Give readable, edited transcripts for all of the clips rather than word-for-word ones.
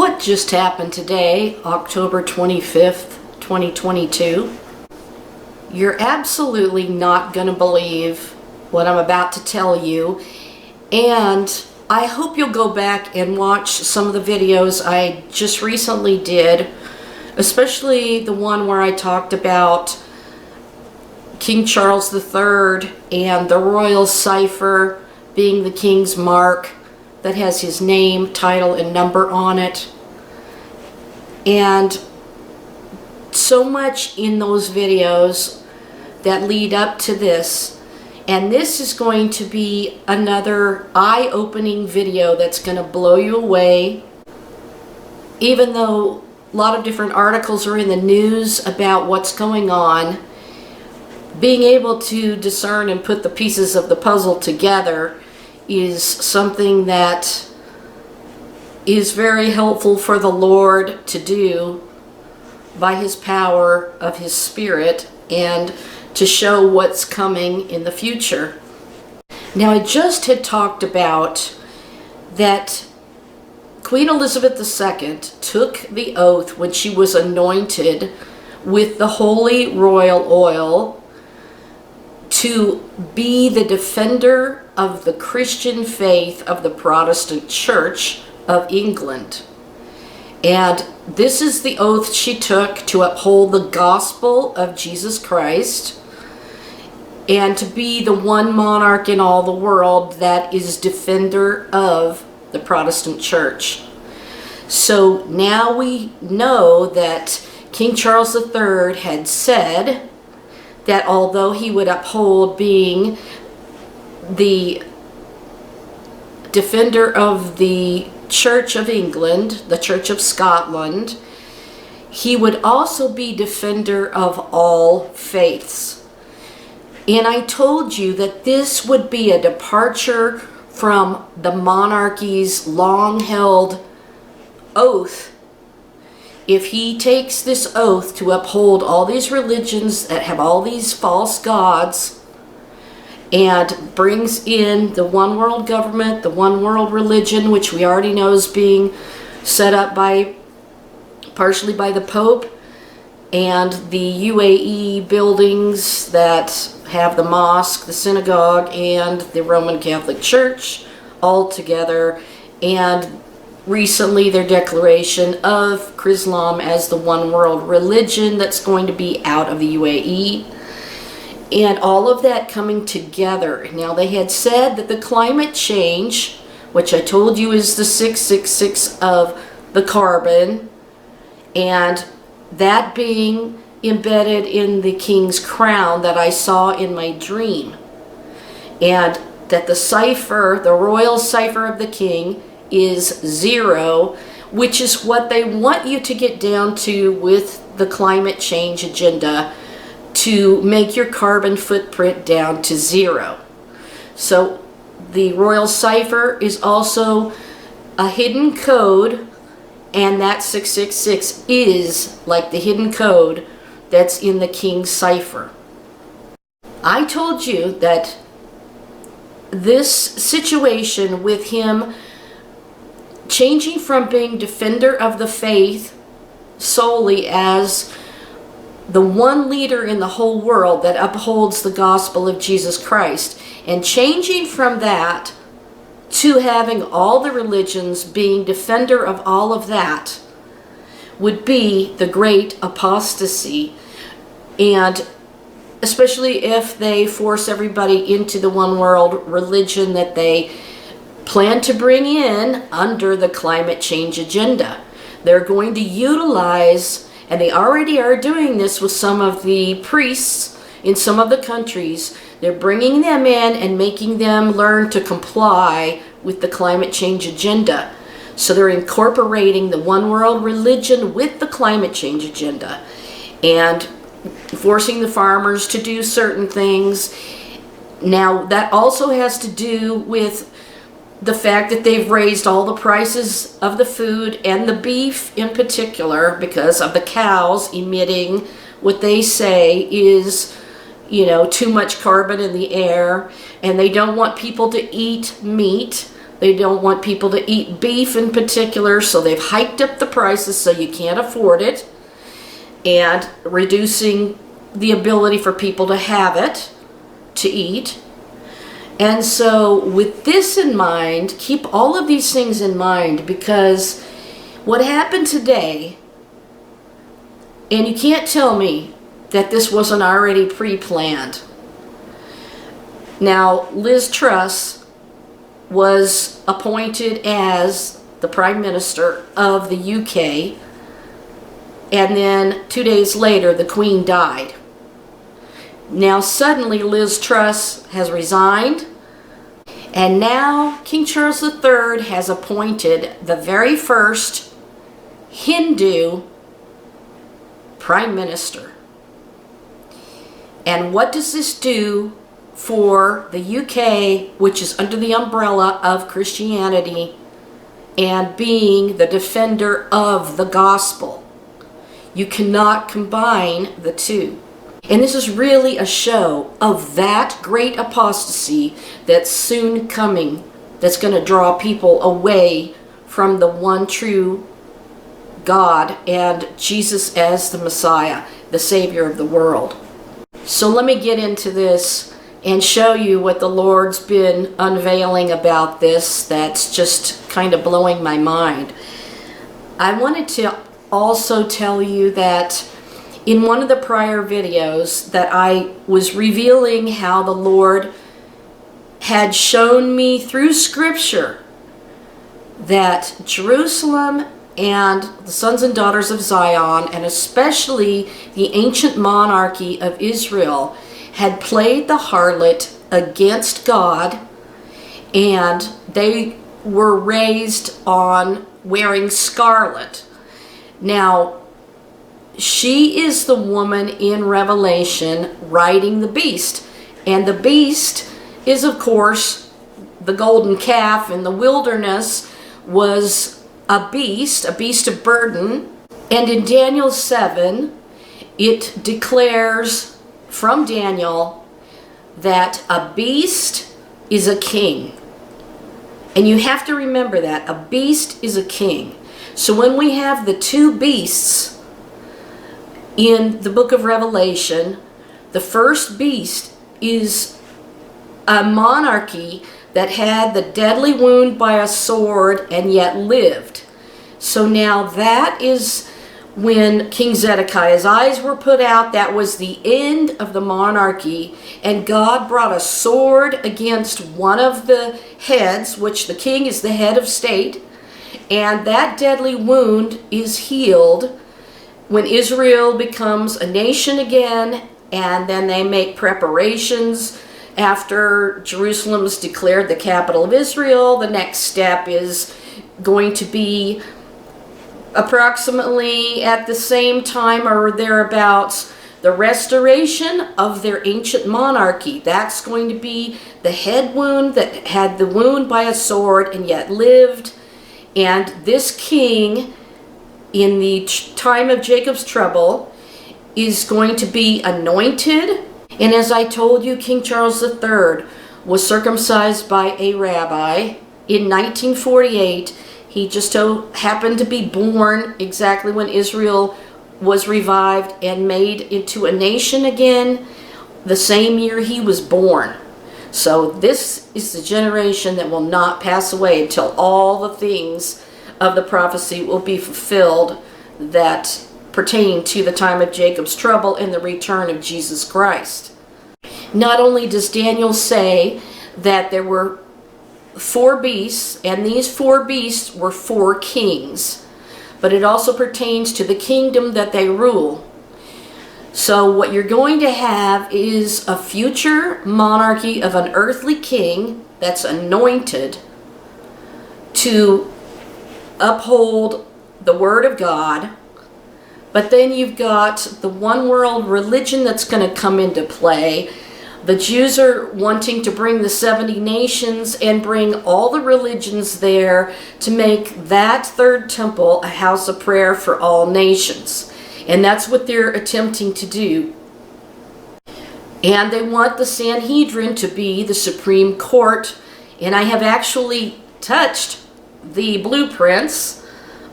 What just happened today, October 25th, 2022? You're absolutely not going to believe what I'm about to tell you, and I hope you'll go back and watch some of the videos I just recently did, especially the one where I talked about King Charles III and the royal cipher being the king's mark that has his name, title, and number on it. And so much in those videos that lead up to this. And this is going to be another eye-opening video that's going to blow you away. Even though a lot of different articles are in the news about what's going on, being able to discern and put the pieces of the puzzle together is something that is very helpful for the Lord to do by His power of His Spirit and to show what's coming in the future. Now, I just had talked about that Queen Elizabeth II took the oath when she was anointed with the holy royal oil to be the defender of the Christian faith of the Protestant Church of England. And this is the oath she took to uphold the gospel of Jesus Christ and to be the one monarch in all the world that is defender of the Protestant Church. So now we know that King Charles III had said that although he would uphold being the defender of the Church of England, the Church of Scotland, he would also be defender of all faiths. And I told you that this would be a departure from the monarchy's long-held oath. If he takes this oath to uphold all these religions that have all these false gods and brings in the one world government, the one world religion, which we already know is being set up by partially by the Pope, and the UAE buildings that have the mosque, the synagogue, and the Roman Catholic Church all together, and recently their declaration of Islam as the one world religion that's going to be out of the UAE, and all of that coming together. Now, they had said that the climate change, which I told you is the 666 of the carbon, and that being embedded in the king's crown that I saw in my dream, and that the cipher, the royal cipher of the king, is 0, which is what they want you to get down to with the climate change agenda, to make your carbon footprint down to 0. So the royal cipher is also a hidden code, and that 666 is like the hidden code that's in the king's cipher. I told you that this situation with him changing from being defender of the faith solely as the one leader in the whole world that upholds the gospel of Jesus Christ, and changing from that to having all the religions being defender of all of that, would be the great apostasy. And especially if they force everybody into the one world religion that they plan to bring in under the climate change agenda. They're going to utilize, and they already are doing this with some of the priests in some of the countries, they're bringing them in and making them learn to comply with the climate change agenda. So they're incorporating the one world religion with the climate change agenda and forcing the farmers to do certain things. Now, that also has to do with the fact that they've raised all the prices of the food and the beef in particular because of the cows emitting what they say is, too much carbon in the air, and they don't want people to eat meat They don't want people to eat beef in particular, so they've hiked up the prices so you can't afford it, and reducing the ability for people to have it, to eat. And so with this in mind, keep all of these things in mind, because what happened today, and you can't tell me that this wasn't already pre-planned. Now, Liz Truss was appointed as the Prime Minister of the UK, and then 2 days later the Queen died. Now suddenly Liz Truss has resigned, and now King Charles III has appointed the very first Hindu Prime Minister. And what does this do for the UK, which is under the umbrella of Christianity and being the defender of the gospel? You cannot combine the two. And this is really a show of that great apostasy that's soon coming, that's going to draw people away from the one true God and Jesus as the Messiah, the Savior of the world. So let me get into this and show you what the Lord's been unveiling about this that's just kind of blowing my mind. I wanted to also tell you that in one of the prior videos that I was revealing how the Lord had shown me through Scripture that Jerusalem and the sons and daughters of Zion, and especially the ancient monarchy of Israel, had played the harlot against God, and they were raised on wearing scarlet. Now, she is the woman in Revelation riding the beast, and the beast is, of course, the golden calf in the wilderness was a beast of burden. And in Daniel 7, it declares from Daniel that a beast is a king. And you have to remember that a beast is a king. So when we have the two beasts in the book of Revelation, the first beast is a monarchy that had the deadly wound by a sword and yet lived. So now that is when King Zedekiah's eyes were put out. That was the end of the monarchy, and God brought a sword against one of the heads, which the king is the head of state, and that deadly wound is healed when Israel becomes a nation again, and then they make preparations. After Jerusalem is declared the capital of Israel, the next step is going to be approximately at the same time or thereabouts, the restoration of their ancient monarchy. That's going to be the head wound that had the wound by a sword and yet lived. And this king, in the time of Jacob's trouble, is going to be anointed. And as I told you, King Charles III was circumcised by a rabbi in 1948. He just happened to be born exactly when Israel was revived and made into a nation again the same year he was born. So this is the generation that will not pass away until all the things of the prophecy will be fulfilled that pertain to the time of Jacob's trouble and the return of Jesus Christ. Not only does Daniel say that there were 4 beasts, and these 4 beasts were 4 kings, but it also pertains to the kingdom that they rule. So what you're going to have is a future monarchy of an earthly king that's anointed to uphold the word of God. But then you've got the one world religion that's going to come into play. The Jews are wanting to bring the 70 nations and bring all the religions there to make that third temple a house of prayer for all nations. And that's what they're attempting to do. And they want the Sanhedrin to be the supreme court. And I have actually touched the blueprints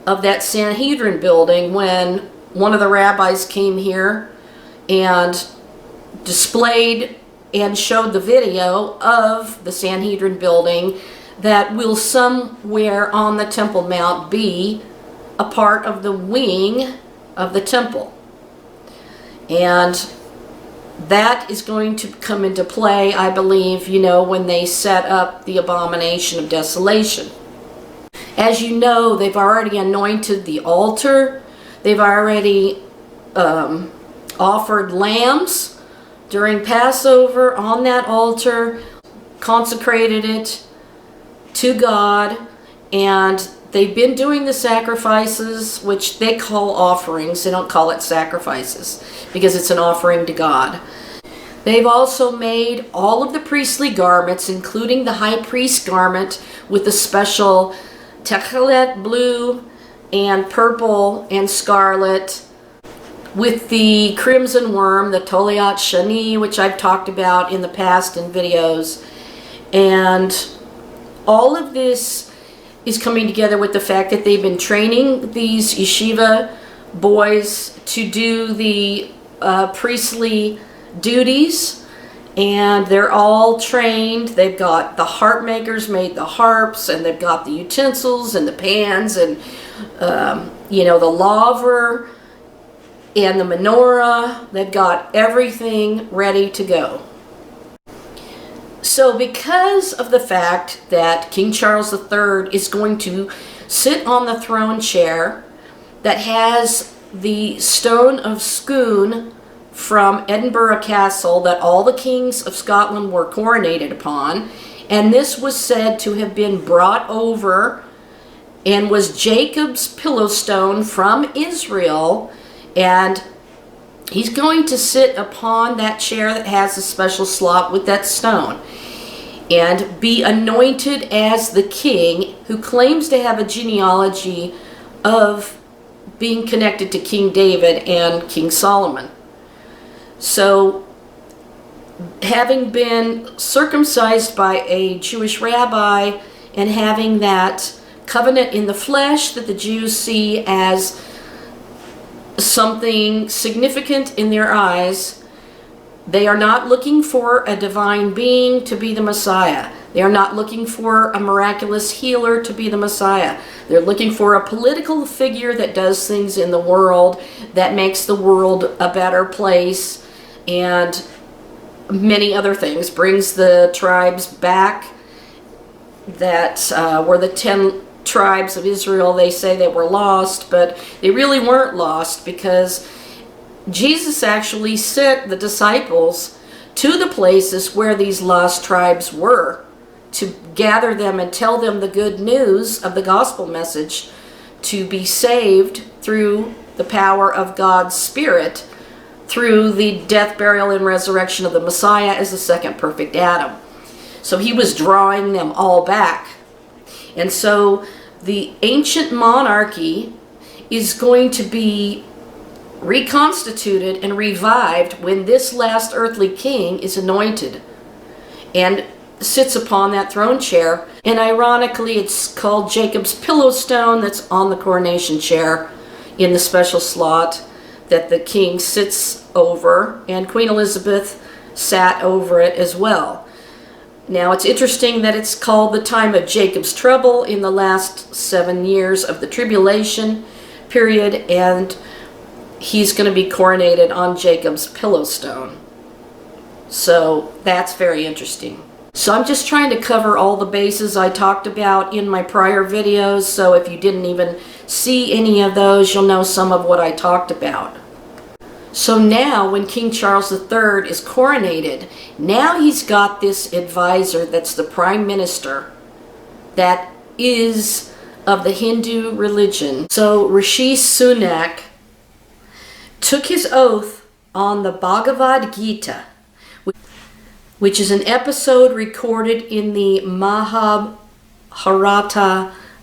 of that Sanhedrin building when one of the rabbis came here and displayed and showed the video of the Sanhedrin building that will somewhere on the Temple Mount be a part of the wing of the temple. And that is going to come into play, I believe, when they set up the abomination of desolation. As you know, they've already anointed the altar. They've already offered lambs during Passover on that altar, consecrated it to God, and they've been doing the sacrifices, which they call offerings. They don't call it sacrifices because it's an offering to God. They've also made all of the priestly garments, including the high priest garment with the special techelet blue and purple and scarlet, with the crimson worm, the Toliat Shani, which I've talked about in the past in videos. And all of this is coming together with the fact that they've been training these yeshiva boys to do the priestly duties, and they're all trained. They've got the harp makers made the harps, and they've got the utensils and the pans and the laver and the menorah. They've got everything ready to go. So because of the fact that King Charles III is going to sit on the throne chair that has the stone of Scone from Edinburgh Castle that all the kings of Scotland were coronated upon, and this was said to have been brought over and was Jacob's pillow stone from Israel, and he's going to sit upon that chair that has a special slot with that stone and be anointed as the king who claims to have a genealogy of being connected to King David and King Solomon. So, having been circumcised by a Jewish rabbi and having that covenant in the flesh that the Jews see as something significant in their eyes, they are not looking for a divine being to be the Messiah. They are not looking for a miraculous healer to be the Messiah. They're looking for a political figure that does things in the world, that makes the world a better place, and many other things. Brings the tribes back that were the 10 tribes of Israel. They say they were lost, but they really weren't lost, because Jesus actually sent the disciples to the places where these lost tribes were to gather them and tell them the good news of the gospel message, to be saved through the power of God's Spirit, through the death, burial, and resurrection of the Messiah as the second perfect Adam. So he was drawing them all back. And so the ancient monarchy is going to be reconstituted and revived when this last earthly king is anointed and sits upon that throne chair. And ironically, it's called Jacob's pillow stone that's on the coronation chair in the special slot that the king sits over, and Queen Elizabeth sat over it as well. Now, it's interesting that it's called the time of Jacob's trouble in the last 7 years of the tribulation period, and he's going to be coronated on Jacob's pillow stone. So that's very interesting. So I'm just trying to cover all the bases I talked about in my prior videos, so if you didn't even see any of those, you'll know some of what I talked about. So now, when King Charles III is coronated, now he's got this advisor that's the prime minister that is of the Hindu religion. So Rishi Sunak took his oath on the Bhagavad Gita, which is an episode recorded in the Mahabharata,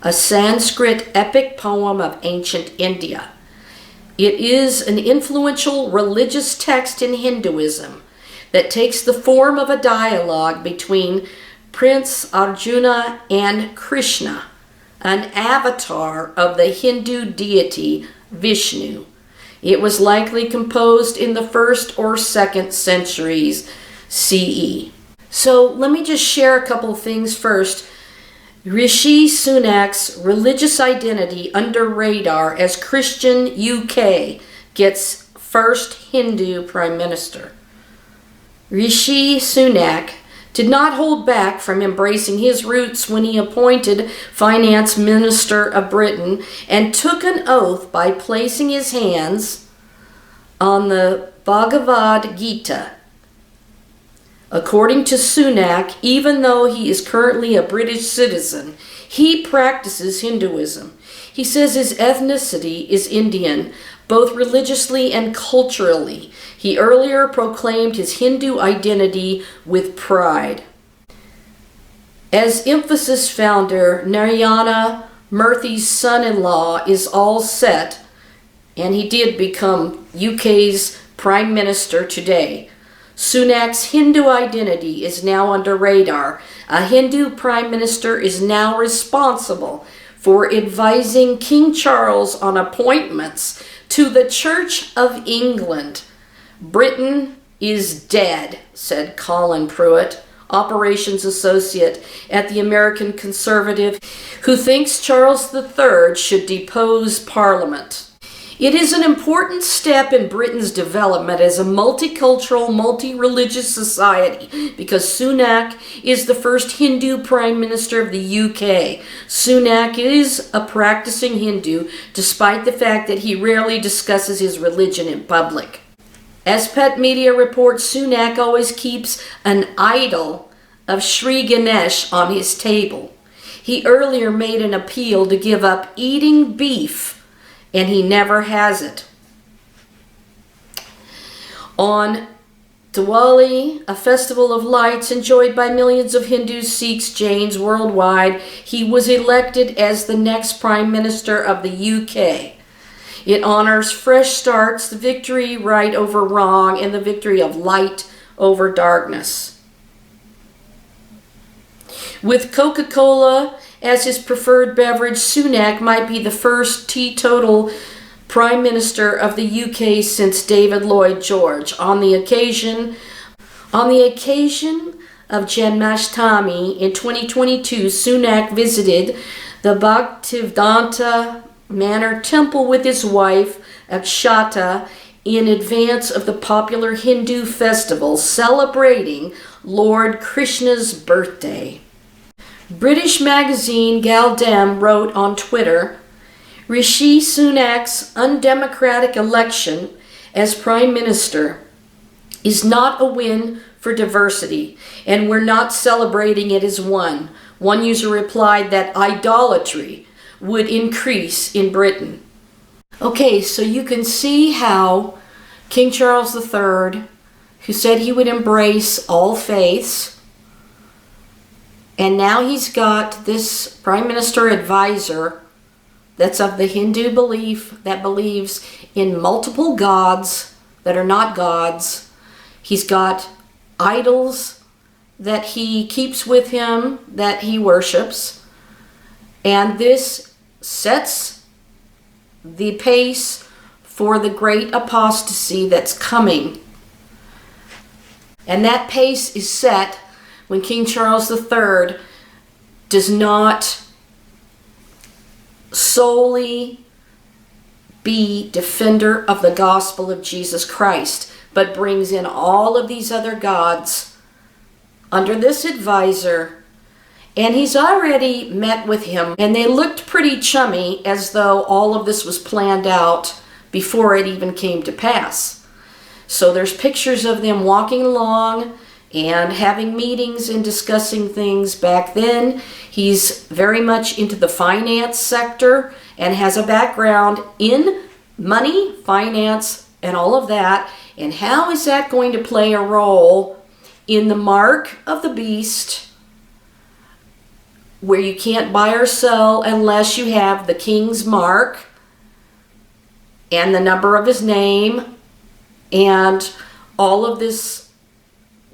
a Sanskrit epic poem of ancient India. It is an influential religious text in Hinduism that takes the form of a dialogue between Prince Arjuna and Krishna, an avatar of the Hindu deity Vishnu. It was likely composed in the 1st or 2nd centuries CE. So let me just share a couple of things first. Rishi Sunak's religious identity under radar as Christian UK gets first Hindu Prime Minister. Rishi Sunak did not hold back from embracing his roots when he appointed Finance Minister of Britain and took an oath by placing his hands on the Bhagavad Gita. According to Sunak, even though he is currently a British citizen, he practices Hinduism. He says his ethnicity is Indian, both religiously and culturally. He earlier proclaimed his Hindu identity with pride. As Emphasis founder Narayana Murthy's son-in-law is all set, and he did become UK's Prime Minister today, Sunak's Hindu identity is now under radar. A Hindu Prime Minister is now responsible for advising King Charles on appointments to the Church of England. Britain is dead, said Colin Pruitt, operations associate at the American Conservative, who thinks Charles III should depose Parliament. It is an important step in Britain's development as a multicultural, multi-religious society because Sunak is the first Hindu Prime Minister of the UK. Sunak is a practicing Hindu despite the fact that he rarely discusses his religion in public. As Pet Media reports, Sunak always keeps an idol of Sri Ganesh on his table. He earlier made an appeal to give up eating beef, and he never has it. On Diwali, a festival of lights enjoyed by millions of Hindus, Sikhs, Jains worldwide, he was elected as the next Prime Minister of the UK. It honors fresh starts, the victory right over wrong, and the victory of light over darkness. With Coca-Cola as his preferred beverage, Sunak might be the first teetotal Prime Minister of the UK since David Lloyd George. On the occasion of Janmashtami in 2022, Sunak visited the Bhaktivedanta Manor Temple with his wife, Akshata, in advance of the popular Hindu festival celebrating Lord Krishna's birthday. British magazine Galdem wrote on Twitter, Rishi Sunak's undemocratic election as Prime Minister is not a win for diversity, and we're not celebrating it as one. One user replied that idolatry would increase in Britain. Okay, so you can see how King Charles III, who said he would embrace all faiths, and now he's got this Prime Minister advisor that's of the Hindu belief, that believes in multiple gods that are not gods. He's got idols that he keeps with him, that he worships. And this sets the pace for the great apostasy that's coming. And that pace is set when King Charles III does not solely be defender of the gospel of Jesus Christ, but brings in all of these other gods under this advisor. And he's already met with him, and they looked pretty chummy, as though all of this was planned out before it even came to pass. So there's pictures of them walking along and having meetings and discussing things. Back then, he's very much into the finance sector and has a background in money, finance, and all of that. And how is that going to play a role in the mark of the beast, where you can't buy or sell unless you have the king's mark and the number of his name and all of this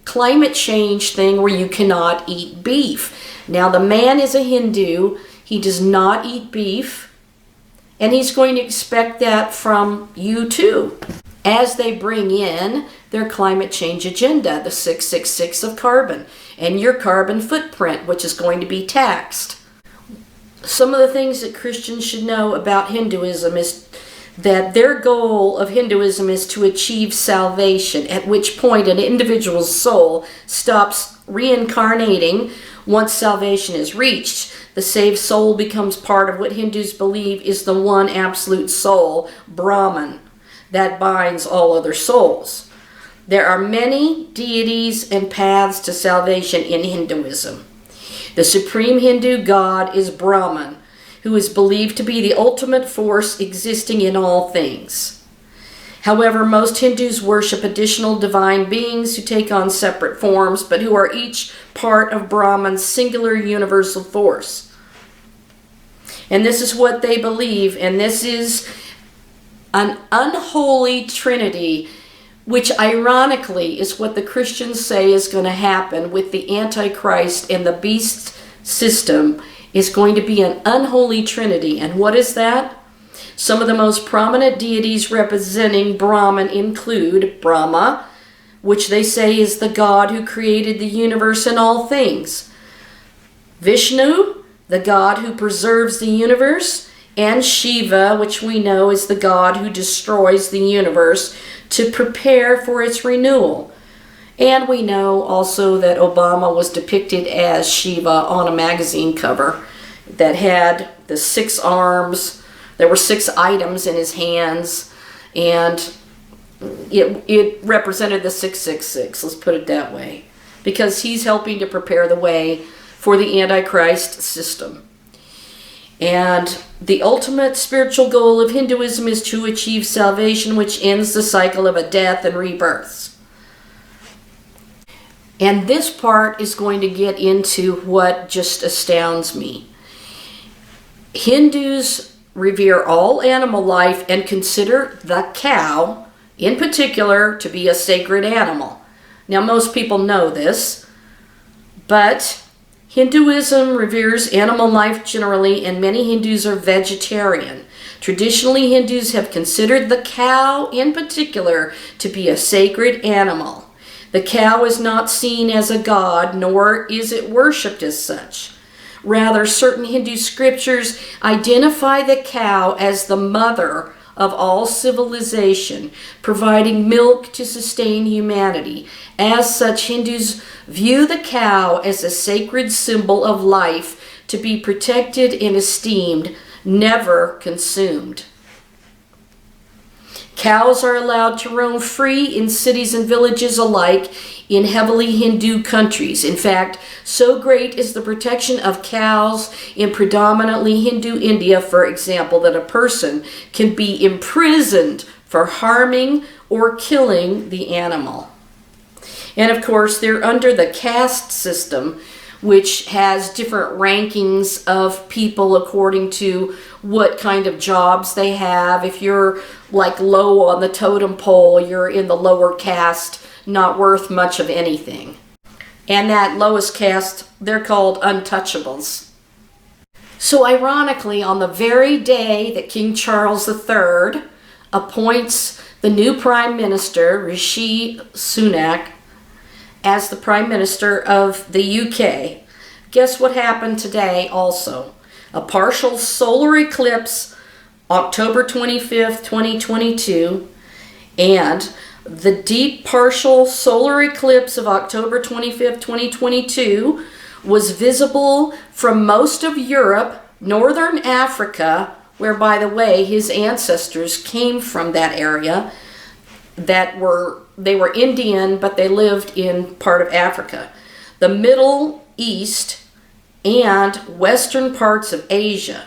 climate change thing where you cannot eat beef. Now, the man is a Hindu. He does not eat beef, and he's going to expect that from you too, as they bring in their climate change agenda, the 666 of carbon, and your carbon footprint, which is going to be taxed. Some of the things that Christians should know about Hinduism is that their goal of Hinduism is to achieve salvation, at which point an individual's soul stops reincarnating once salvation is reached. The saved soul becomes part of what Hindus believe is the one absolute soul, Brahman, that binds all other souls. There are many deities and paths to salvation in Hinduism. The supreme Hindu god is Brahman, who is believed to be the ultimate force existing in all things. However, most Hindus worship additional divine beings who take on separate forms, but who are each part of Brahman's singular universal force. And this is what they believe, and this is an unholy trinity, which ironically is what the Christians say is going to happen with the Antichrist and the beast system. Is going to be an unholy trinity. And what is that? Some of the most prominent deities representing Brahman include Brahma, which they say is the god who created the universe and all things, Vishnu, the god who preserves the universe, and Shiva, which we know is the god who destroys the universe to prepare for its renewal. And we know also that Obama was depicted as Shiva on a magazine cover that had the 6 arms. There were 6 items in his hands, and it represented the 666, let's put it that way, because he's helping to prepare the way for the Antichrist system. And the ultimate spiritual goal of Hinduism is to achieve salvation, which ends the cycle of a death and rebirths. And this part is going to get into what just astounds me. Hindus revere all animal life and consider the cow, in particular, to be a sacred animal. Now, most people know this, but Hinduism reveres animal life generally, and many Hindus are vegetarian. Traditionally, Hindus have considered the cow, in particular, to be a sacred animal. The cow is not seen as a god, nor is it worshipped as such. Rather, certain Hindu scriptures identify the cow as the mother of all civilization, providing milk to sustain humanity. As such, Hindus view the cow as a sacred symbol of life to be protected and esteemed, never consumed. Cows are allowed to roam free in cities and villages alike in heavily Hindu countries. In fact, so great is the protection of cows in predominantly Hindu India, for example, that a person can be imprisoned for harming or killing the animal. And of course, they're under the caste system, which has different rankings of people according to what kind of jobs they have. If you're like low on the totem pole, you're in the lower caste, not worth much of anything. And that lowest caste, they're called untouchables. So ironically, on the very day that King Charles III appoints the new Prime Minister, Rishi Sunak, as the Prime Minister of the UK, guess what happened today also? A partial solar eclipse, October 25th, 2022, and the deep partial solar eclipse of October 25th, 2022 was visible from most of Europe, Northern Africa, where, by the way, his ancestors came from that area. They were Indian, but they lived in part of Africa, the Middle East, and western parts of Asia.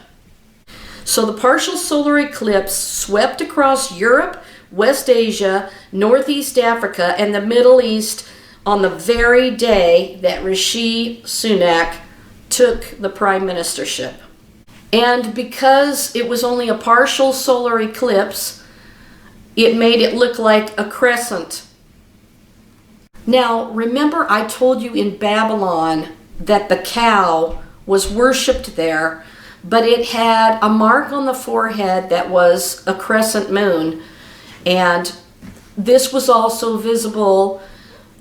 So the partial solar eclipse swept across Europe, West Asia, Northeast Africa, and the Middle East on the very day that Rishi Sunak took the prime ministership. And because it was only a partial solar eclipse, it made it look like a crescent. Now, remember I told you in Babylon that the cow was worshipped there, but it had a mark on the forehead that was a crescent moon. And this was also visible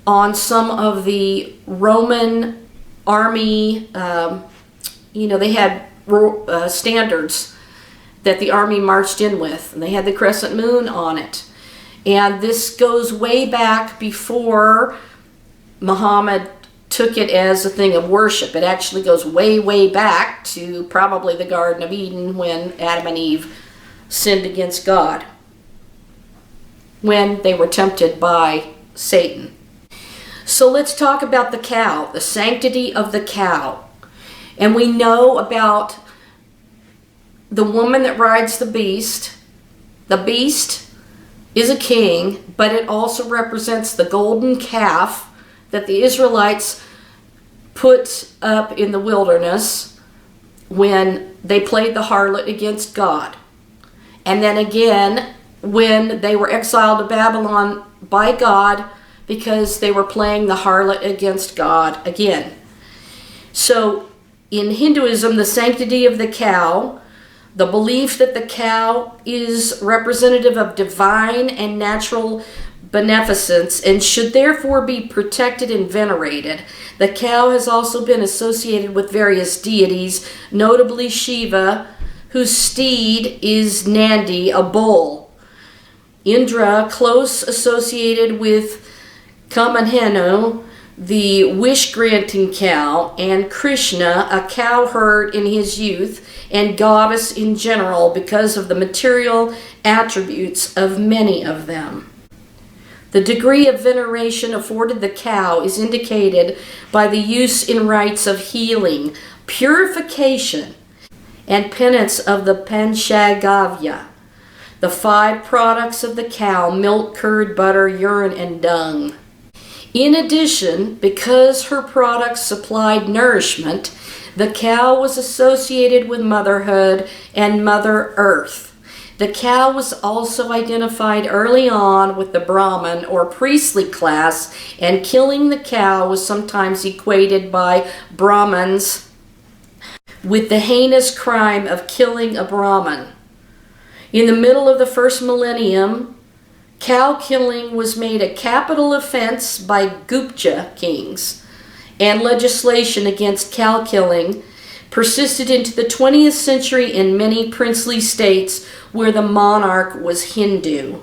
on some of the Roman army, they had standards that the army marched in with, and they had the crescent moon on it. And this goes way back before Muhammad took it as a thing of worship. It actually goes way, way back to probably the Garden of Eden when Adam and Eve sinned against God, when they were tempted by Satan. So let's talk about the cow, the sanctity of the cow. And we know about the woman that rides the beast. The beast is a king, but it also represents the golden calf that the Israelites put up in the wilderness when they played the harlot against God. And then again, when they were exiled to Babylon by God because they were playing the harlot against God again. So in Hinduism, the sanctity of the cow, the belief that the cow is representative of divine and natural beneficence and should therefore be protected and venerated. The cow has also been associated with various deities, notably Shiva, whose steed is Nandi, a bull. Indra, close associated with Kamanhenu, the wish-granting cow, and Krishna, a cowherd in his youth, and goddess in general because of the material attributes of many of them. The degree of veneration afforded the cow is indicated by the use in rites of healing, purification, and penance of the Panchagavya, the 5 products of the cow: milk, curd, butter, urine, and dung. In addition, because her products supplied nourishment, the cow was associated with motherhood and Mother Earth. The cow was also identified early on with the Brahmin or priestly class, and killing the cow was sometimes equated by Brahmins with the heinous crime of killing a Brahmin. In the middle of the first millennium, cow killing was made a capital offense by Gupta kings, and legislation against cow killing persisted into the 20th century in many princely states where the monarch was Hindu.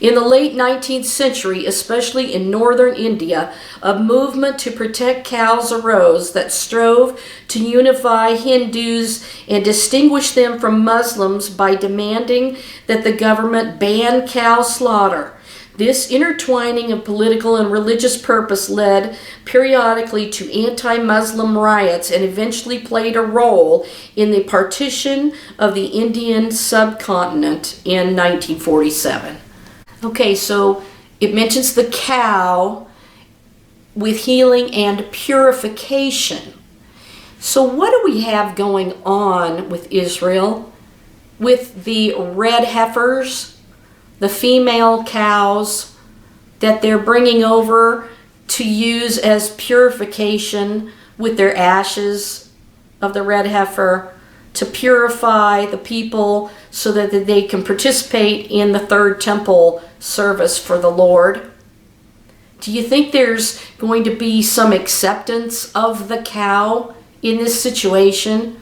In the late 19th century, especially in northern India, a movement to protect cows arose that strove to unify Hindus and distinguish them from Muslims by demanding that the government ban cow slaughter. This intertwining of political and religious purpose led periodically to anti-Muslim riots and eventually played a role in the partition of the Indian subcontinent in 1947. Okay, so it mentions the cow with healing and purification. So what do we have going on with Israel? With the red heifers, the female cows that they're bringing over to use as purification with their ashes of the red heifer to purify the people so that they can participate in the third temple service for the Lord. Do you think there's going to be some acceptance of the cow in this situation?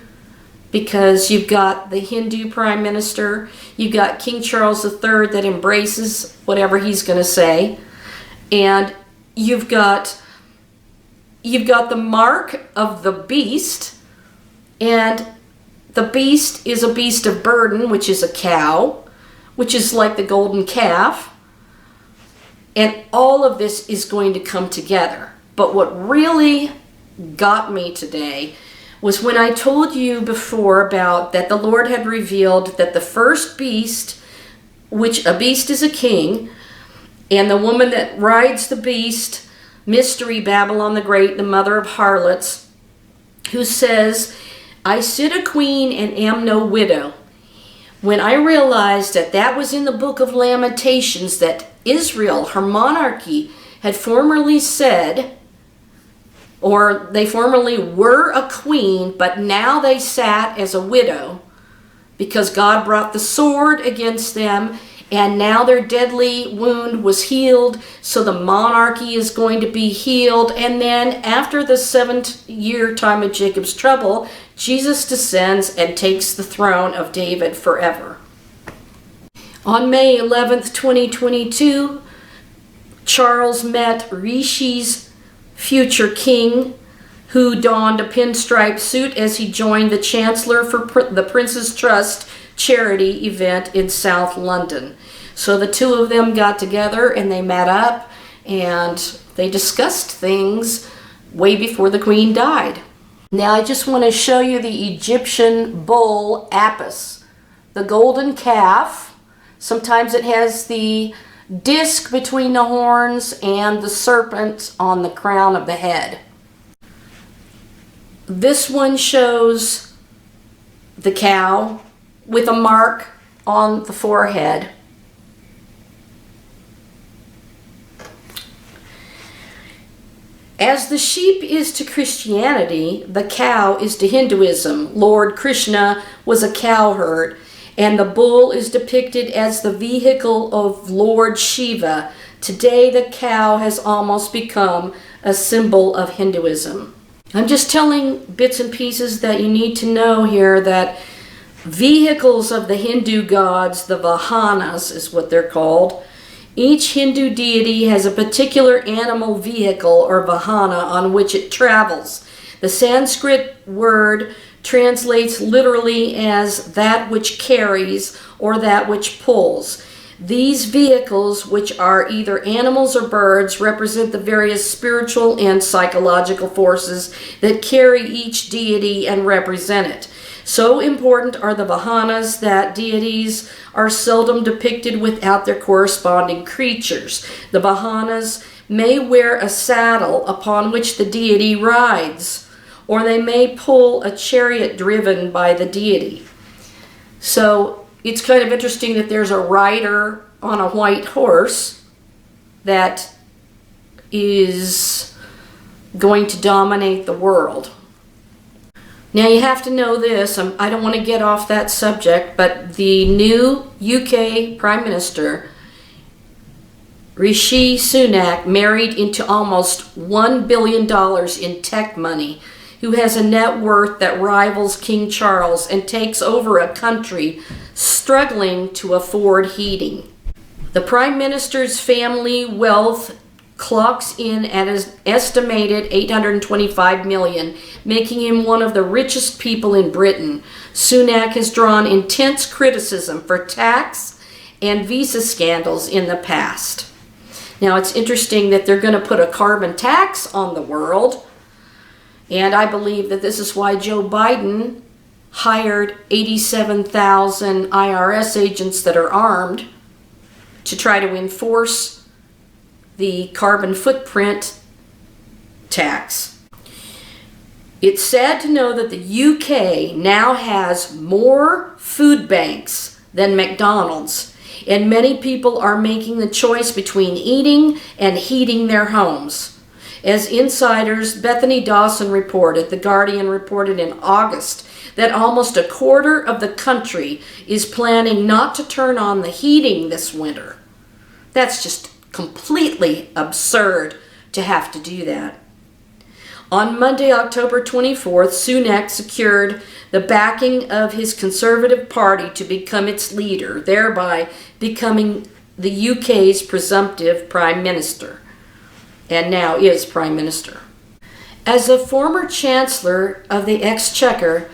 Because you've got the Hindu prime minister, you've got King Charles III that embraces whatever he's going to say, and you've got the mark of the beast, and the beast is a beast of burden, which is a cow, which is like the golden calf, and all of this is going to come together. But what really got me today was when I told you before about that the Lord had revealed that the first beast, which a beast is a king, and the woman that rides the beast, Mystery Babylon the Great, the mother of harlots, who says, "I sit a queen and am no widow." When I realized that that was in the book of Lamentations, that Israel, her monarchy, had formerly said, or they formerly were a queen, but now they sat as a widow because God brought the sword against them, and now their deadly wound was healed, so the monarchy is going to be healed. And then after the 7th-year time of Jacob's trouble, Jesus descends and takes the throne of David forever. On May 11th, 2022, Charles met Rishi's future king, who donned a pinstripe suit as he joined the Chancellor for the Prince's Trust charity event in South London. So the two of them got together and they met up and they discussed things way before the Queen died. Now I just want to show you the Egyptian bull Apis, the golden calf. Sometimes it has the disc between the horns and the serpent on the crown of the head. This one shows the cow with a mark on the forehead. As the sheep is to Christianity, the cow is to Hinduism. Lord Krishna was a cowherd, and the bull is depicted as the vehicle of Lord Shiva. Today, the cow has almost become a symbol of Hinduism. I'm just telling bits and pieces that you need to know here, that vehicles of the Hindu gods, the Vahanas is what they're called. Each Hindu deity has a particular animal vehicle or Vahana on which it travels. The Sanskrit word translates literally as that which carries or that which pulls. These vehicles, which are either animals or birds, represent the various spiritual and psychological forces that carry each deity and represent it. So important are the Vahanas that deities are seldom depicted without their corresponding creatures. The Vahanas may wear a saddle upon which the deity rides, or they may pull a chariot driven by the deity. So it's kind of interesting that there's a rider on a white horse that is going to dominate the world. Now you have to know this, I don't want to get off that subject, but the new UK Prime Minister, Rishi Sunak, married into almost $1 billion in tech money, who has a net worth that rivals King Charles and takes over a country struggling to afford heating. The Prime Minister's family wealth clocks in at an estimated $825 million, making him one of the richest people in Britain. Sunak has drawn intense criticism for tax and visa scandals in the past. Now it's interesting that they're going to put a carbon tax on the world, and I believe that this is why Joe Biden hired 87,000 IRS agents that are armed to try to enforce the carbon footprint tax. It's sad to know that the UK now has more food banks than McDonald's, and many people are making the choice between eating and heating their homes. As insiders, Bethany Dawson reported, The Guardian reported in August, that almost a quarter of the country is planning not to turn on the heating this winter. That's just completely absurd to have to do that. On Monday, October 24th, Sunak secured the backing of his Conservative Party to become its leader, thereby becoming the UK's presumptive Prime Minister, and now is Prime Minister. As a former Chancellor of the Exchequer,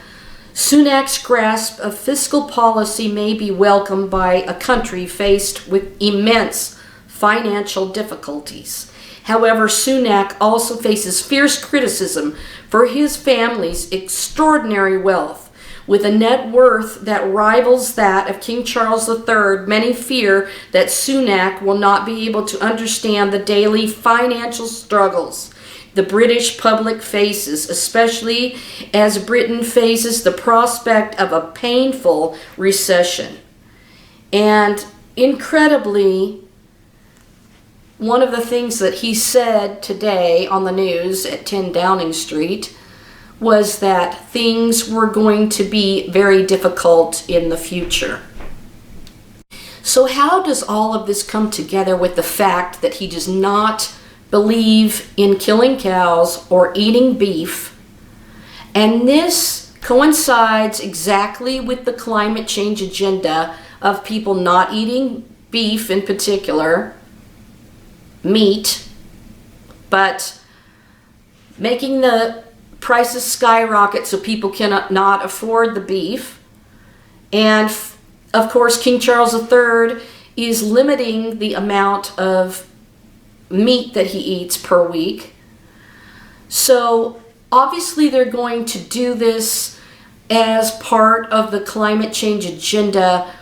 Sunak's grasp of fiscal policy may be welcomed by a country faced with immense financial difficulties. However, Sunak also faces fierce criticism for his family's extraordinary wealth. With a net worth that rivals that of King Charles III, many fear that Sunak will not be able to understand the daily financial struggles the British public faces, especially as Britain faces the prospect of a painful recession. And incredibly, one of the things that he said today on the news at 10 Downing Street was that things were going to be very difficult in the future. So how does all of this come together with the fact that he does not believe in killing cows or eating beef? And this coincides exactly with the climate change agenda of people not eating beef in particular, meat, but making the prices skyrocket so people cannot afford the beef. And of course, King Charles III is limiting the amount of meat that he eats per week. So obviously they're going to do this as part of the climate change agenda.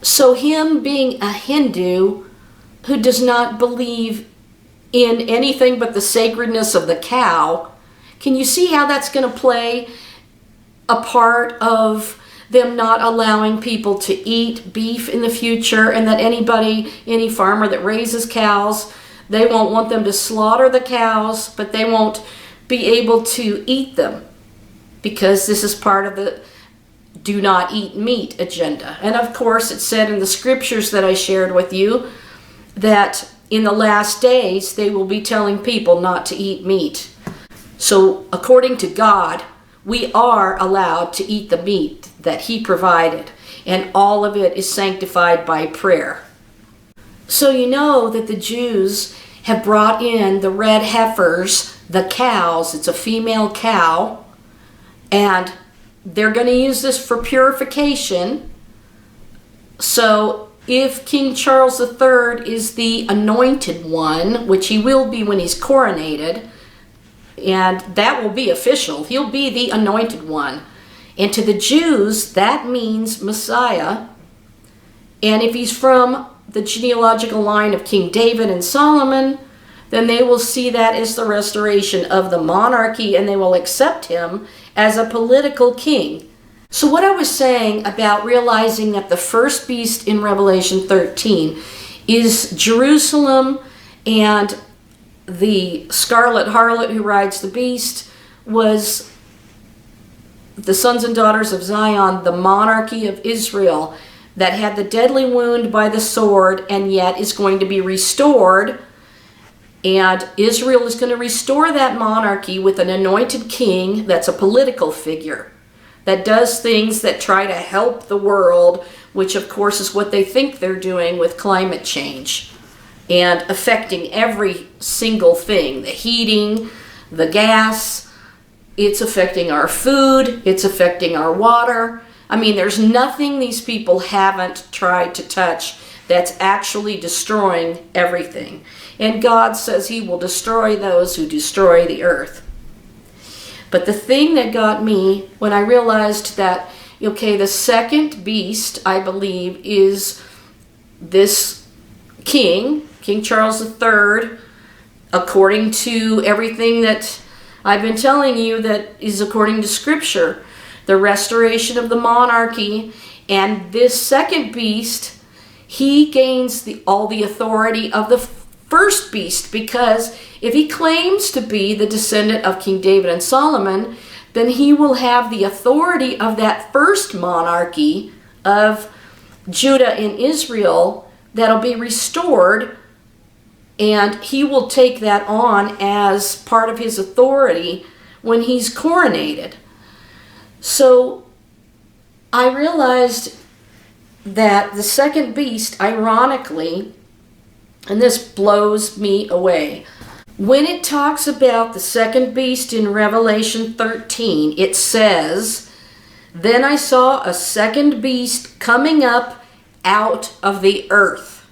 So him being a Hindu who does not believe in anything but the sacredness of the cow, can you see how that's going to play a part of them not allowing people to eat beef in the future, and that any farmer that raises cows, they won't want them to slaughter the cows, but they won't be able to eat them because this is part of the do not eat meat agenda. And of course, it said in the scriptures that I shared with you that in the last days they will be telling people not to eat meat. So according to God, we are allowed to eat the meat that he provided, and all of it is sanctified by prayer. So you know that the Jews have brought in the red heifers, the cows. It's a female cow, and they're going to use this for purification. So if King Charles III is the anointed one, which he will be when he's coronated, and that will be official, he'll be the anointed one. And to the Jews, that means Messiah. And if he's from the genealogical line of King David and Solomon, then they will see that as the restoration of the monarchy, and they will accept him as a political king. So what I was saying about realizing that the first beast in Revelation 13 is Jerusalem, and the scarlet harlot who rides the beast was the sons and daughters of Zion, the monarchy of Israel that had the deadly wound by the sword and yet is going to be restored. And Israel is going to restore that monarchy with an anointed king that's a political figure that does things that try to help the world, which of course is what they think they're doing with climate change and affecting every single thing, the heating, the gas. It's affecting our food. It's affecting our water. I mean, there's nothing these people haven't tried to touch that's actually destroying everything. And God says he will destroy those who destroy the earth. But the thing that got me when I realized that, okay, the second beast, I believe, is this king, King Charles III, according to everything that I've been telling you that is according to Scripture, the restoration of the monarchy. And this second beast, he gains all the authority of the first beast, because if he claims to be the descendant of King David and Solomon, then he will have the authority of that first monarchy of Judah and Israel that'll be restored, and he will take that on as part of his authority when he's coronated. So I realized that the second beast, ironically, and this blows me away, when it talks about the second beast in Revelation 13, it says, "Then I saw a second beast coming up out of the earth."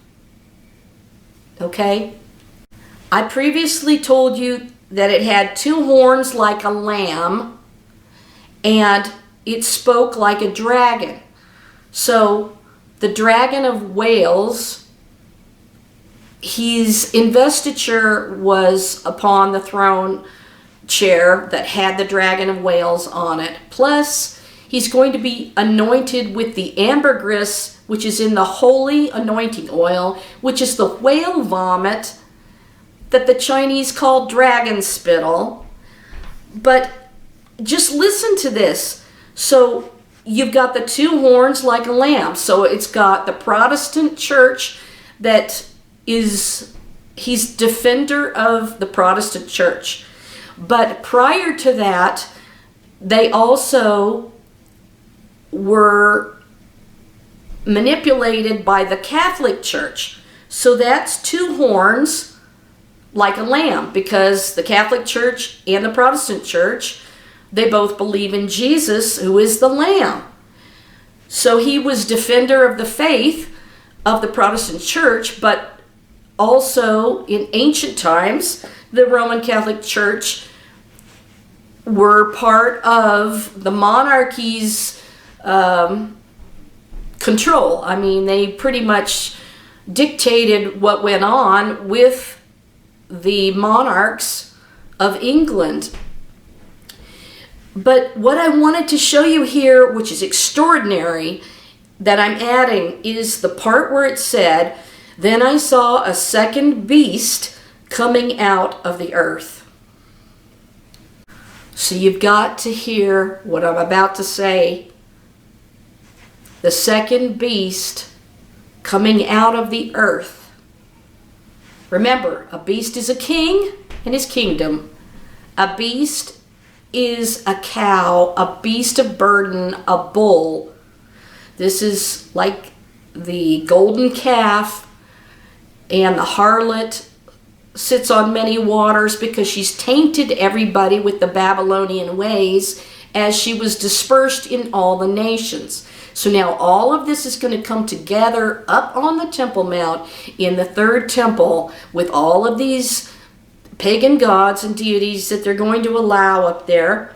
Okay? I previously told you that it had two horns like a lamb, and it spoke like a dragon. So the dragon of Wales, his investiture was upon the throne chair that had the dragon of Wales on it. Plus, he's going to be anointed with the ambergris, which is in the holy anointing oil, which is the whale vomit that the Chinese call dragon spittle. But just listen to this. So you've got the two horns like a lamb. So it's got the Protestant church that is, he's defender of the Protestant church. But prior to that, they also were manipulated by the Catholic Church. So that's two horns like a lamb, because the Catholic Church and the Protestant Church, they both believe in Jesus, who is the Lamb. So he was defender of the faith of the Protestant Church, but also in ancient times, the Roman Catholic Church were part of the monarchy's control. I mean, they pretty much dictated what went on with the monarchs of England. But what I wanted to show you here, which is extraordinary, that I'm adding, is the part where it said, "Then I saw a second beast coming out of the earth." So you've got to hear what I'm about to say. The second beast coming out of the earth. Remember, a beast is a king and his kingdom. A beast is a cow, a beast of burden, a bull. This is like the golden calf, and the harlot sits on many waters because she's tainted everybody with the Babylonian ways as she was dispersed in all the nations. So now all of this is going to come together up on the Temple Mount in the third temple with all of these pagan gods and deities that they're going to allow up there.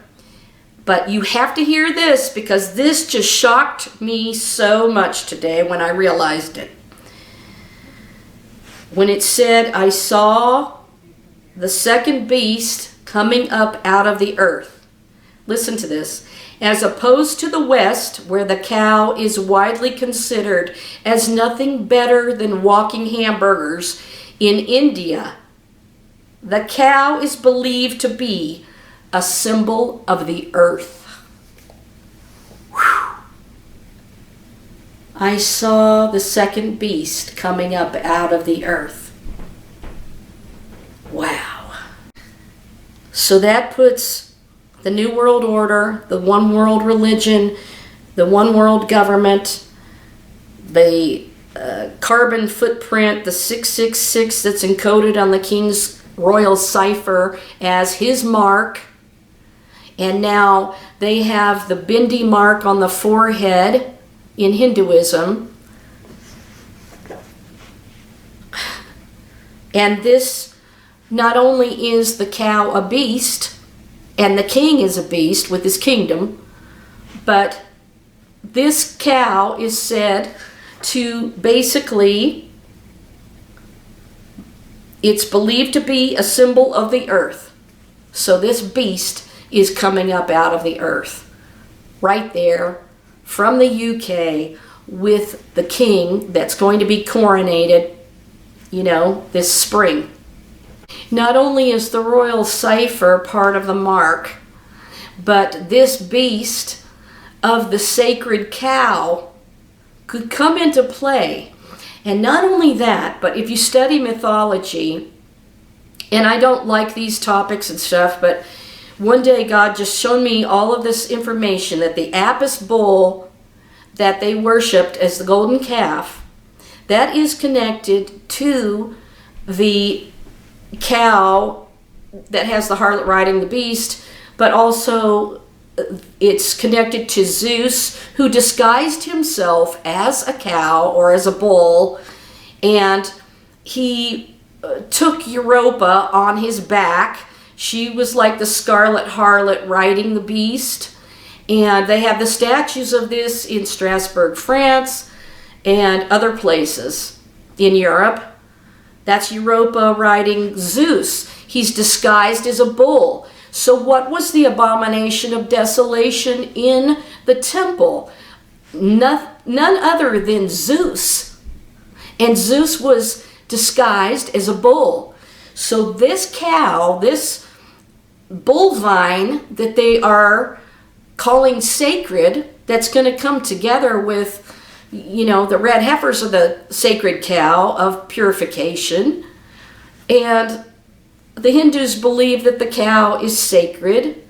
But you have to hear this, because this just shocked me so much today when I realized it. When it said, "I saw the second beast coming up out of the earth." Listen to this. "As opposed to the West, where the cow is widely considered as nothing better than walking hamburgers, in India, the cow is believed to be a symbol of the earth." Whew. I saw the second beast coming up out of the earth. Wow. So that puts the New World Order, the one world religion, the one world government, the carbon footprint, the 666 that's encoded on the king's royal cipher as his mark. And now they have the bindi mark on the forehead in Hinduism. And this, not only is the cow a beast, and the king is a beast with his kingdom, but this cow is said to basically, it's believed to be a symbol of the earth. So this beast is coming up out of the earth, right there from the UK, with the king that's going to be coronated, this spring. Not only is the royal cipher part of the mark, but this beast of the sacred cow could come into play. And not only that, but if you study mythology, and I don't like these topics and stuff, but one day God just showed me all of this information that the Apis bull that they worshipped as the golden calf, that is connected to the cow that has the harlot riding the beast, but also it's connected to Zeus, who disguised himself as a cow or as a bull, and he took Europa on his back. She was like the scarlet harlot riding the beast, and they have the statues of this in Strasbourg, France, and other places in Europe. That's Europa riding Zeus. He's disguised as a bull. So what was the abomination of desolation in the temple? None other than Zeus. And Zeus was disguised as a bull. So this cow, this bovine that they are calling sacred, that's going to come together with, the red heifers are the sacred cow of purification. And the Hindus believe that the cow is sacred.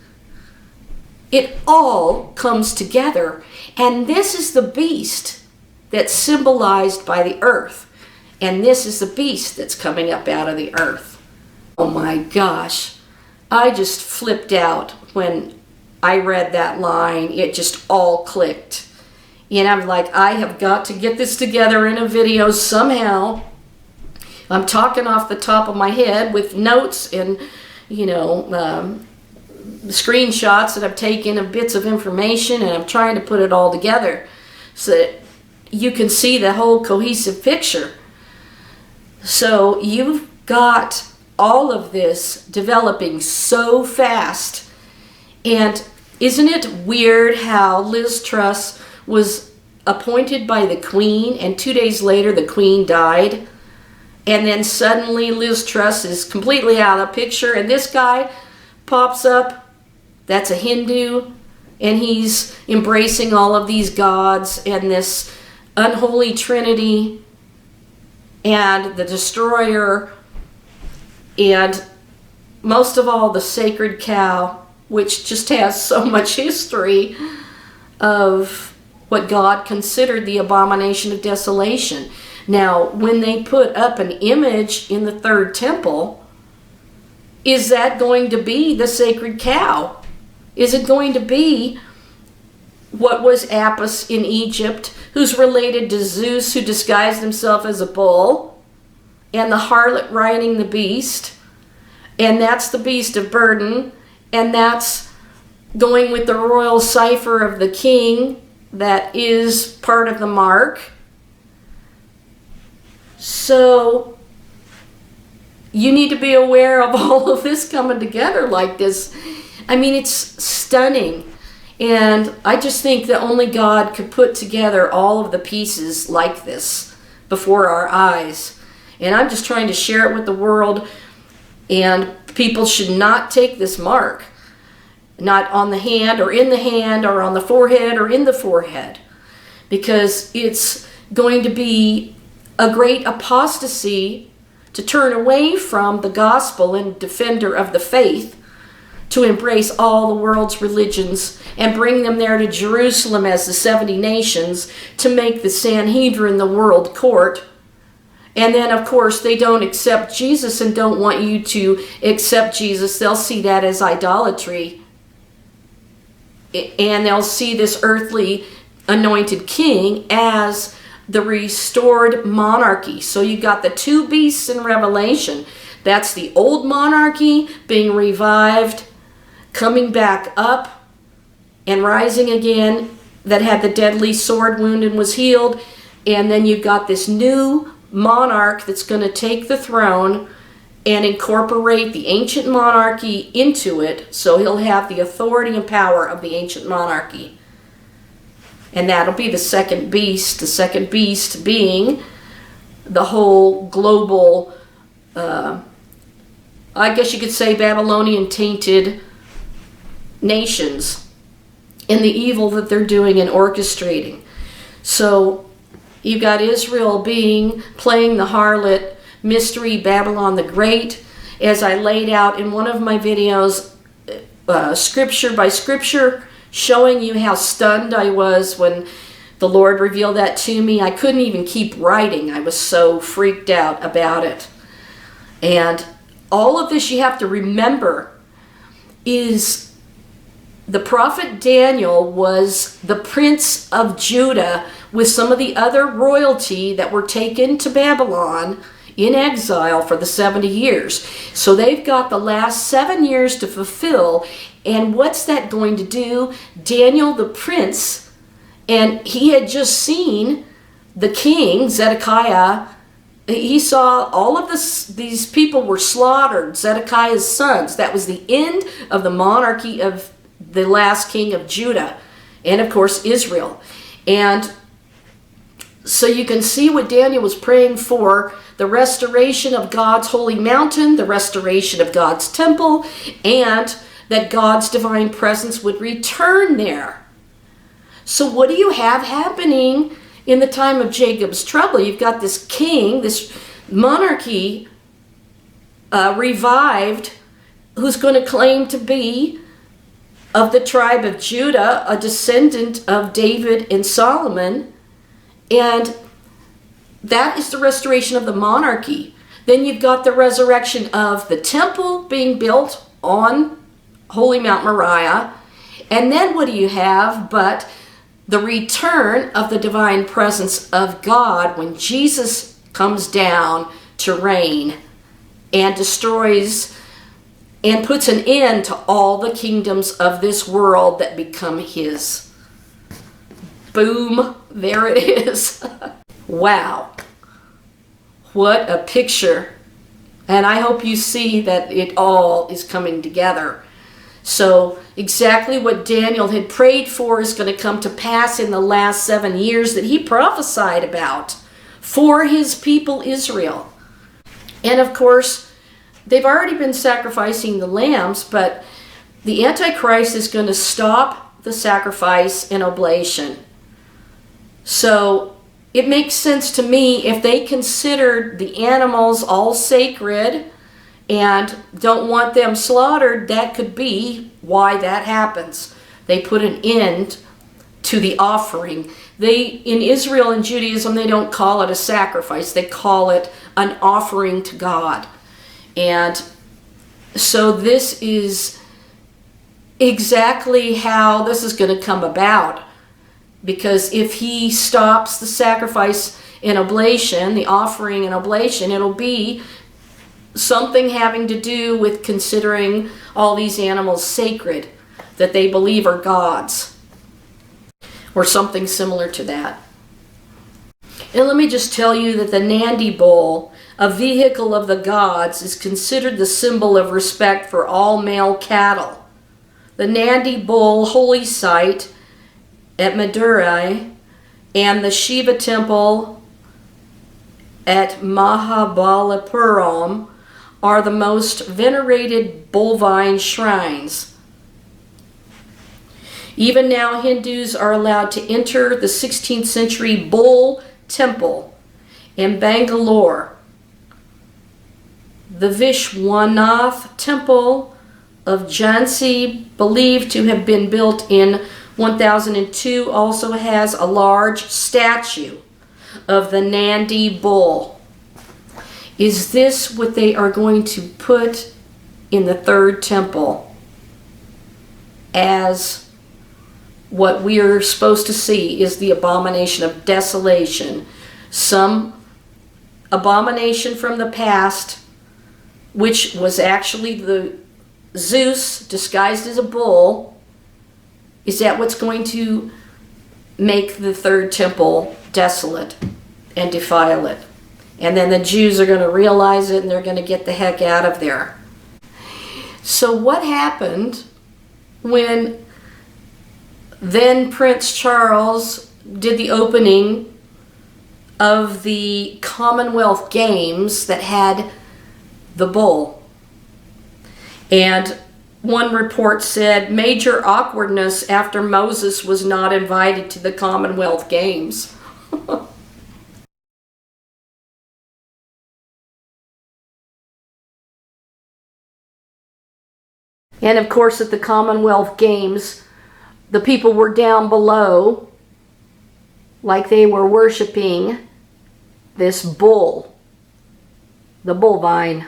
It all comes together. And this is the beast that's symbolized by the earth. And this is the beast that's coming up out of the earth. Oh my gosh. I just flipped out when I read that line. It just all clicked. And I'm like, I have got to get this together in a video somehow. I'm talking off the top of my head with notes and, screenshots that I've taken of bits of information, and I'm trying to put it all together so that you can see the whole cohesive picture. So you've got all of this developing so fast. And isn't it weird how Liz Truss was appointed by the Queen, and 2 days later the Queen died? And then suddenly Liz Truss is completely out of the picture, and this guy pops up. That's a Hindu, and he's embracing all of these gods and this unholy trinity and the destroyer, and most of all the sacred cow, which just has so much history of what God considered the abomination of desolation. Now, when they put up an image in the third temple, is that going to be the sacred cow? Is it going to be what was Apis in Egypt, who's related to Zeus, who disguised himself as a bull, and the harlot riding the beast, and that's the beast of burden, and that's going with the royal cipher of the king that is part of the mark? So you need to be aware of all of this coming together like this. I mean, it's stunning. And I just think that only God could put together all of the pieces like this before our eyes. And I'm just trying to share it with the world. And people should not take this mark. Not on the hand or in the hand or on the forehead or in the forehead. Because it's going to be a great apostasy to turn away from the gospel and defender of the faith, to embrace all the world's religions and bring them there to Jerusalem as the 70 nations to make the Sanhedrin the world court. And then, of course, they don't accept Jesus and don't want you to accept Jesus. They'll see that as idolatry. And they'll see this earthly anointed king as the restored monarchy. So you got the two beasts in Revelation. That's the old monarchy being revived, coming back up and rising again, that had the deadly sword wound and was healed. And then you've got this new monarch that's going to take the throne and incorporate the ancient monarchy into it, so he'll have the authority and power of the ancient monarchy. And that'll be the second beast being the whole global, I guess you could say, Babylonian tainted nations and the evil that they're doing and orchestrating. So you've got Israel playing the harlot, mystery Babylon the Great, as I laid out in one of my videos, scripture by scripture, showing you how stunned I was when the Lord revealed that to me. I couldn't even keep writing. I was so freaked out about it. And all of this, you have to remember, is the prophet Daniel was the prince of Judah with some of the other royalty that were taken to Babylon in exile for the 70 years. So they've got the last 7 years to fulfill. And what's that going to do? Daniel the prince, and he had just seen the king, Zedekiah. He saw all of these people were slaughtered, Zedekiah's sons. That was the end of the monarchy of the last king of Judah, and of course Israel. And So you can see what Daniel was praying for: the restoration of God's holy mountain, the restoration of God's temple, and that God's divine presence would return there. So what do you have happening in the time of Jacob's trouble? You've got this king, this monarchy revived, who's going to claim to be of the tribe of Judah, a descendant of David and Solomon, and that is the restoration of the monarchy. Then you've got the resurrection of the temple being built on Holy Mount Moriah, and then what do you have but the return of the divine presence of God when Jesus comes down to reign and destroys and puts an end to all the kingdoms of this world that become his. Boom, there it is. Wow. What a picture. And I hope you see that it all is coming together. So exactly what Daniel had prayed for is going to come to pass in the last 7 years that he prophesied about for his people Israel. And of course, they've already been sacrificing the lambs, but the Antichrist is going to stop the sacrifice and oblation. So it makes sense to me, if they considered the animals all sacred and don't want them slaughtered, that could be why that happens. They put an end to the offering. In Israel and Judaism, they don't call it a sacrifice. They call it an offering to God. And so this is exactly how this is going to come about. Because if he stops the sacrifice and oblation, the offering and oblation, it'll be something having to do with considering all these animals sacred, that they believe are gods, or something similar to that. And let me just tell you that the Nandi bull, a vehicle of the gods, is considered the symbol of respect for all male cattle. The Nandi bull holy site at Madurai and the Shiva temple at Mahabalipuram are the most venerated bovine shrines. Even now, Hindus are allowed to enter the 16th century bull temple in Bangalore. The Vishwanath temple of Jhansi, believed to have been built in 1002, also has a large statue of the Nandi bull. Is this what they are going to put in the third temple as what we are supposed to see is the abomination of desolation? Some abomination from the past, which was actually the Zeus disguised as a bull. Is that what's going to make the third temple desolate and defile it? And then the Jews are going to realize it and they're going to get the heck out of there. So what happened when then Prince Charles did the opening of the Commonwealth Games that had the bull? And one report said major awkwardness after Moses was not invited to the Commonwealth Games. And of course, at the Commonwealth Games, the people were down below, like they were worshiping this bull, the bull vine,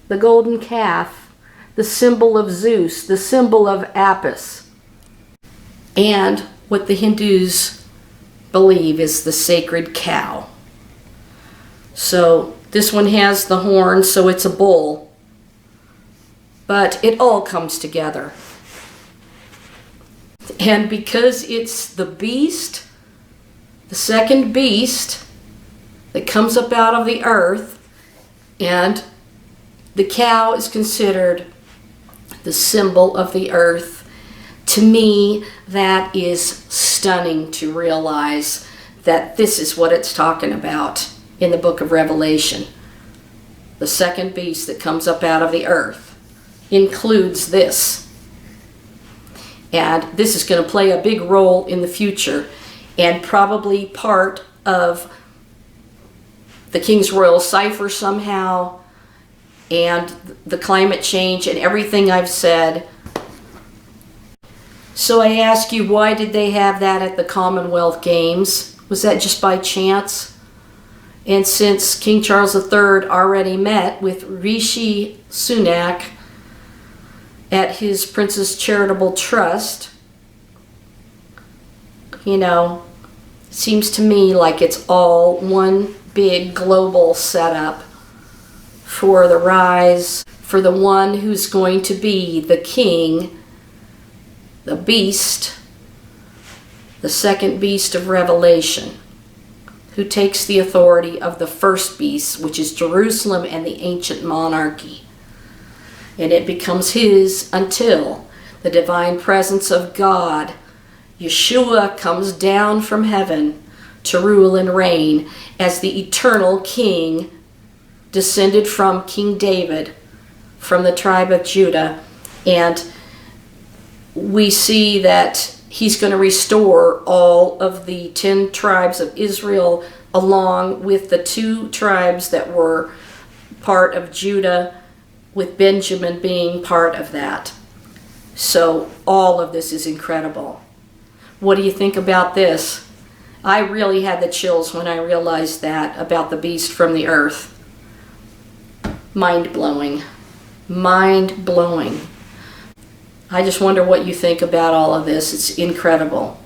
the golden calf, the symbol of Zeus, the symbol of Apis, and what the Hindus believe is the sacred cow. So this one has the horn, so it's a bull. But it all comes together. And because it's the beast, the second beast that comes up out of the earth, and the cow is considered the symbol of the earth, to me that is stunning to realize that this is what it's talking about in the book of Revelation. The second beast that comes up out of the earth includes this. And this is going to play a big role in the future, and probably part of the King's Royal Cipher somehow, and the climate change and everything I've said. So I ask you, why did they have that at the Commonwealth Games? Was that just by chance? And since King Charles III already met with Rishi Sunak at his Princess Charitable Trust, you know, it seems to me like it's all one big global setup for the rise, for the one who's going to be the king, the beast, the second beast of Revelation, who takes the authority of the first beast, which is Jerusalem and the ancient monarchy. And it becomes his until the divine presence of God, Yeshua, comes down from heaven to rule and reign as the eternal king, descended from King David, from the tribe of Judah. And we see that he's going to restore all of the 10 tribes of Israel, along with the 2 tribes that were part of Judah, with Benjamin being part of that. So all of this is incredible. What do you think about this? I really had the chills when I realized that about the beast from the earth. Mind-blowing. Mind-blowing. I just wonder what you think about all of this. It's incredible.